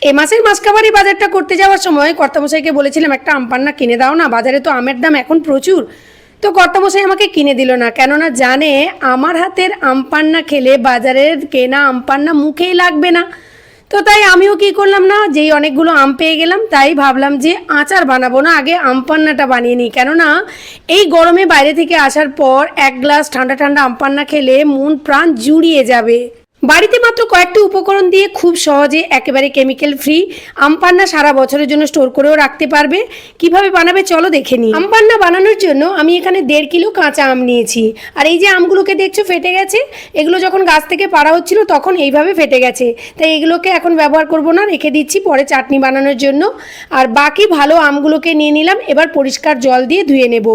এ মাসের মাসকাবারি বাজারটা করতে যাওয়ার সময় কর্তামশাইকে বলেছিলাম একটা আম পান্না কিনে দাও না, বাজারে তো আমের দাম এখন প্রচুর। তো কর্তামশাই আমাকে কিনে দিল না, কেননা জানে আমার হাতের আম পান্না খেলে বাজারের কেনা আম পান্না মুখেই লাগবে না। তো তাই আমিও কি করলাম না, যেই অনেকগুলো আম পেয়ে গেলাম তাই ভাবলাম যে আচার বানাবো না, আগে আম পান্নাটা বানিয়ে নিই। কেননা এই গরমে বাইরে থেকে আসার পর এক গ্লাস ঠান্ডা ঠান্ডা আম পান্না খেলে মন প্রাণ জুড়িয়ে যাবে। বাড়িতে মাত্র কয়েকটি উপকরণ দিয়ে খুব সহজে একেবারে কেমিক্যাল ফ্রি আম পান্না সারা বছরের জন্য স্টোর করেও রাখতে পারবে। কিভাবে বানাবে চলো দেখে নিই। আম পান্না বানানোর জন্য আমি এখানে 1.5 কিলো কাঁচা আম নিয়েছি। আর এই যে আমগুলোকে দেখছো ফেটে গেছে, এগুলো যখন গাছ থেকে পাড়া হচ্ছিল তখন এইভাবে ফেটে গেছে, তাই এগুলোকে এখন ব্যবহার করব না, রেখে দিচ্ছি পরে চাটনি বানানোর জন্য। আর বাকি ভালো আমগুলোকে নিয়ে নিলাম, এবার পরিষ্কার জল দিয়ে ধুয়ে নেব।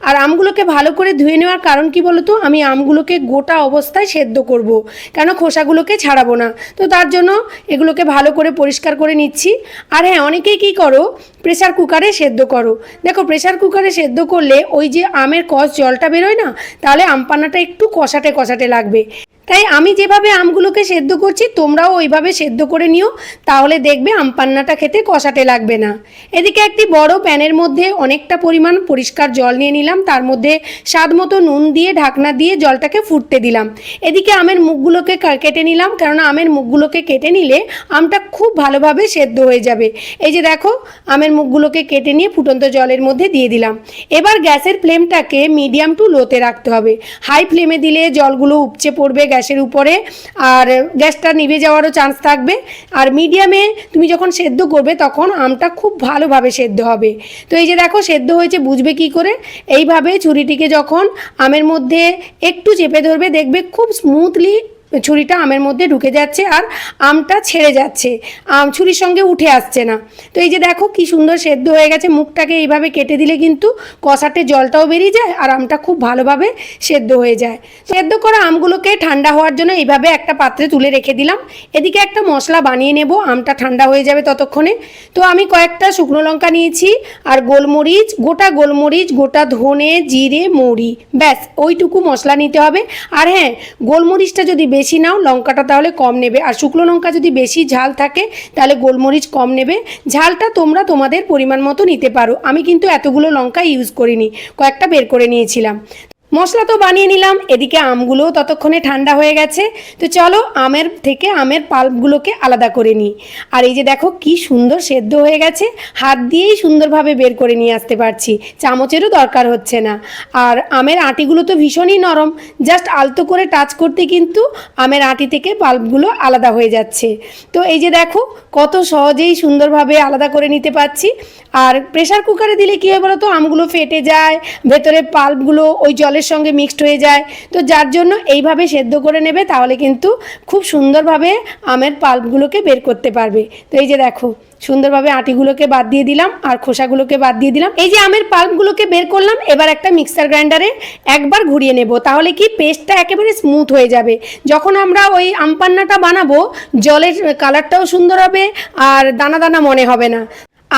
আর আমগুলোকে ভালো করে ধুয়ে নেওয়ার কারণ কি বলতো, আমি আমগুলোকে গোটা অবস্থায় সেদ্ধ করব, কেন খোসাগুলোকে ছাড়াবো না। তো তার জন্য এগুলোকে ভালো করে পরিষ্কার করে নিচ্ছি। আর হ্যাঁ, অনেকেই কী করো, প্রেসার কুকারে সেদ্ধ করো। দেখো প্রেসার কুকারে সেদ্ধ করলে ওই যে আমের কষ জলটা বেরোয় না, তাহলে আম পান্নাটা একটু কষাটে কষাটে লাগবে। তাই আমি যেভাবে আমগুলোকে সেদ্ধ করছি তোমরাও ওইভাবে সেদ্ধ করে নিও, তাহলে দেখবে আম পান্নাটা খেতে কষাটে লাগবে না। এদিকে একটি বড় প্যানের মধ্যে অনেকটা পরিমাণ পরিষ্কার জল নিয়ে নিলাম, তার মধ্যে স্বাদ মতো নুন দিয়ে ঢাকনা দিয়ে জলটাকে ফুটতে দিলাম। এদিকে আমের মুখগুলোকে কেটে নিলাম, কেননা আমের মুখগুলোকে কেটে নিলে আমটা খুব ভালোভাবে সেদ্ধ হয়ে যাবে। এই যে দেখো আমের মুখগুলোকে কেটে নিয়ে ফুটন্ত জলের মধ্যে দিয়ে দিলাম। এবার গ্যাসের ফ্লেমটাকে মিডিয়াম টু লোতে রাখতে হবে। হাই ফ্লেমে দিলে জলগুলো উপচে পড়বে গ্যাসের উপরে, আর গ্যাসটা নিভে যাওয়ারও চান্স থাকবে। আর মিডিয়ামে তুমি যখন সেদ্ধ করবে তখন আমটা খুব ভালোভাবে সেদ্ধ হবে। তো এই যে দেখো সেদ্ধ হয়েছে, বুঝবে কি করে, এইভাবে ছুরিটিকে যখন আমের মধ্যে একটু চেপে ধরবে দেখবে খুব স্মুথলি ছুরিটা আমের মধ্যে ঢুকে যাচ্ছে আর আমটা ছেড়ে যাচ্ছে, ছুরির সঙ্গে উঠে আসছে না। তো এই যে দেখো কি সুন্দর সেদ্ধ হয়ে গেছে। মুখটাকে এইভাবে কেটে দিলে কিন্তু কষাটে জলটাও বেরিয়ে যায় আর আমটা খুব ভালোভাবে সেদ্ধ হয়ে যায়। সেদ্ধ করা আমগুলোকে ঠান্ডা হওয়ার জন্য এইভাবে একটা পাত্রে তুলে রেখে দিলাম। এদিকে একটা মশলা বানিয়ে নেব, আমটা ঠান্ডা হয়ে যাবে ততক্ষণে। তো আমি কয়েকটা শুকনো লঙ্কা নিয়েছি আর গোলমরিচ, গোটা ধনে, জিরে, মৌরি, ব্যাস ওইটুকু মশলা নিতে হবে। আর হ্যাঁ, গোলমরিচটা যদি বেশি নাও লঙ্কাটা তাহলে কম নেবে, আর শুকনো লঙ্কা যদি বেশি ঝাল থাকে তাহলে গোলমরিচ কম নেবে। ঝালটা তোমরা তোমাদের পরিমাণ মতো নিতে পারো। আমি কিন্তু এতগুলো লঙ্কা ইউজ করিনি, কয়েকটা বের করে নিয়েছিলাম। মশলা তো বানিয়ে নিলাম, এদিকে আমগুলোও ততক্ষণে ঠান্ডা হয়ে গেছে। তো চলো আমের থেকে আমের পাল্পগুলোকে আলাদা করে নিই। আর এই যে দেখো কি সুন্দর সেদ্ধ হয়ে গেছে, হাত দিয়েই সুন্দরভাবে বের করে নিয়ে আসতে পারছি, চামচেরও দরকার হচ্ছে না। আর আমের আটিগুলো তো ভীষণই নরম, জাস্ট আলতো করে টাচ করতে কিন্তু আমের আটি থেকে পাল্পগুলো আলাদা হয়ে যাচ্ছে। তো এই যে দেখো কত সহজেই সুন্দরভাবে আলাদা করে নিতে পারছি। আর প্রেসার কুকারে দিলে কী হয় বলো তো, আমগুলো ফেটে যায়, ভেতরে পাল্পগুলো ওই জলের সঙ্গে মিক্সড হয়ে যায়। তো যার জন্য এইভাবে সেদ্ধ করে নেবে, তাহলে কিন্তু খুব সুন্দরভাবে আমের পাল্পগুলোকে বের করতে পারবে। তো এই যে দেখো সুন্দরভাবে আটিগুলোকে বাদ দিয়ে দিলাম আর খোসাগুলোকে বাদ দিয়ে দিলাম। এই যে আমের পাল্পগুলোকে বের করলাম, এবার একটা মিক্সার গ্রাইন্ডারে একবার ঘুরিয়ে নেব, তাহলে কি পেস্টটা একেবারে স্মুথ হয়ে যাবে। যখন আমরা ওই আম পান্নাটা বানাবো জলের কালারটাও সুন্দর হবে আর দানা দানা মনে হবে না।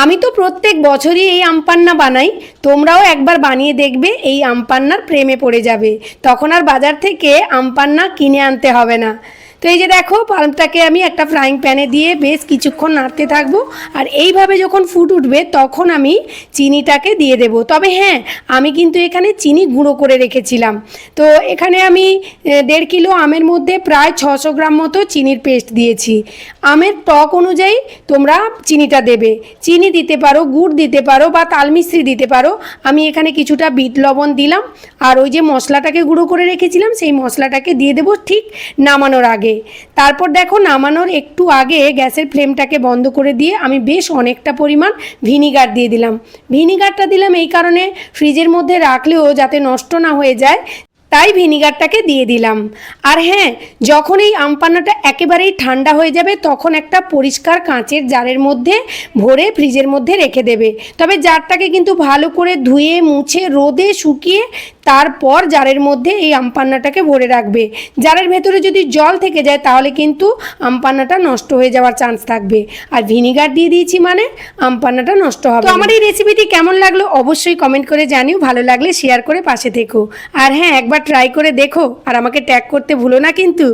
আমি তো প্রত্যেক বছরই এই আম পান্না বানাই, তোমরাও একবার বানিয়ে দেখবে, এই আম পান্নার প্রেমে পড়ে যাবে। তখন আর বাজার থেকে আম পান্না কিনে আনতে হবে না। তো এই যে দেখো পাল্পটাকে আমি একটা ফ্রাইং প্যানে দিয়ে বেশ কিছুক্ষণ নাড়তে থাকবো। আর এইভাবে যখন ফুট উঠবে তখন আমি চিনিটাকে দিয়ে দেব। তবে হ্যাঁ, আমি কিন্তু এখানে চিনি গুঁড়ো করে রেখেছিলাম। তো এখানে আমি 1.5 কিলো আমের মধ্যে প্রায় 600 গ্রাম মতো চিনির পেস্ট দিয়েছি। আমের টক অনুযায়ী তোমরা চিনিটা দেবে, চিনি দিতে পারো, গুড় দিতে পারো বা তালমিশ্রি দিতে পারো। আমি এখানে কিছুটা বিট লবণ দিলাম আর ওই যে মশলাটাকে গুঁড়ো করে রেখেছিলাম সেই মশলাটাকে দিয়ে দেবো ঠিক নামানোর আগে। তারপর দেখো নামানোর একটু আগে গ্যাসের ফ্লেমটাকে বন্ধ করে দিয়ে আমি বেশ অনেকটা পরিমাণ ভিনিগার দিয়ে দিলাম। ভিনিগারটা দিলাম এই কারণে, ফ্রিজের মধ্যে রাখলেও যাতে নষ্ট না হয়ে যায়, তাই ভিনিগারটাকে দিয়ে দিলাম। আর হ্যাঁ, যখন এই আম পান্নাটা একেবারেই ঠান্ডা হয়ে যাবে তখন একটা পরিষ্কার কাঁচের জারের মধ্যে ভরে ফ্রিজের মধ্যে রেখে দেবে। তবে জারটাকে কিন্তু ভালো করে ধুয়ে মুছে রোদে শুকিয়ে তারপর জারের মধ্যে এই আম পান্নাটাকে ভরে রাখবে। জারের ভেতরে যদি জল থেকে যায় তাহলে কিন্তু আম পান্নাটা নষ্ট হয়ে যাওয়ার চান্স থাকবে। আর ভিনিগার দিয়ে দিয়েছি মানে আম পান্নাটা নষ্ট হবে। তো আমার এই রেসিপিটি কেমন লাগলো অবশ্যই কমেন্ট করে জানিও, ভালো লাগলে শেয়ার করে পাশে থেকো। আর হ্যাঁ, একবার ট্রাই করে দেখো আর আমাকে ট্যাগ করতে ভুলো না কিন্তু।